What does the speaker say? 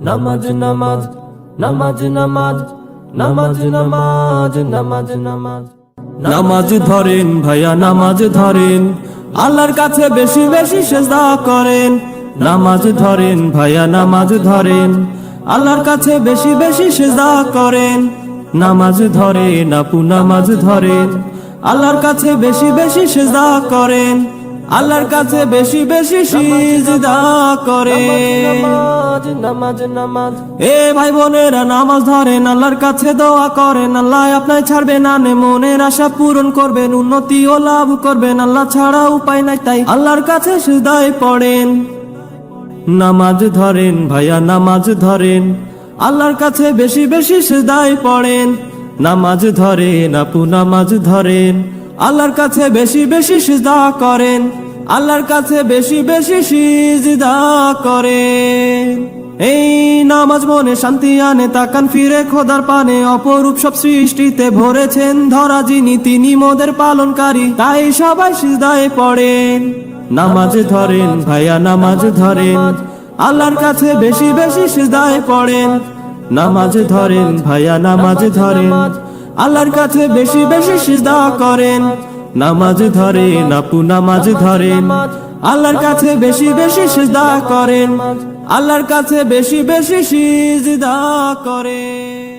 নামাজ নামাজ নামাজ নামাজ নামাজ নামাজ নামাজ নামাজ নামাজ ধরেন ভাইয়া নামাজ ধরেন, আল্লাহর কাছে বেশি বেশি সেজদা করেন। নামাজ ধরেন ভাইয়া নামাজ ধরেন, আল্লাহর কাছে বেশি বেশি সেজদা করেন। নামাজ ধরেন আপু নামাজ ধরেন, আল্লাহর কাছে বেশি বেশি সেজদা করেন। আল্লাহর কাছে বেশি বেশি সিজদা করেন। নামাজ নামাজ এ ভাই বোনেরা নামাজ ধরেন, আল্লাহর কাছে দোয়া করেন। আল্লাহ আপনায় ছাড়বে না, মনের আশা পূরণ করবেন, উন্নতি ও লাভ করবেন। আল্লাহ ছাড়া উপায় নাই, তাই আল্লাহর কাছে সিজদায় পড়েন। নামাজ ধরেন ভাইয়া নামাজ ধরেন, আল্লাহর কাছে বেশি বেশি সিজদায় পড়েন। নামাজ ধরেন আপু নামাজ ধরেন, আল্লাহর কাছে বেশি বেশি সিজদা করেন। আল্লাহর কাছে বেশি বেশি সিজদা করেন। এই নামাজ মনে শান্তি আনে, তাকান ফিরে খোদার পানে। অপরূপ সব সৃষ্টিতে ভরেছেন ধরা যিনি, তিনি মোদের পালনকারী, তাই সবাই সিজদায় পড়েন। নামাজ ধরেন ভাইয়া নামাজ ধরেন, আল্লাহর কাছে বেশি বেশি সিজদায় পড়েন। নামাজ ধরেন ভাইয়া নামাজ ধরেন, আল্লাহর কাছে বেশি বেশি সিজদা করেন। নামাজ ধরেন আপু নামাজ ধরেন, আল্লাহর কাছে বেশি বেশি সিজদা করেন। আল্লাহর কাছে বেশি বেশি সিজদা করেন।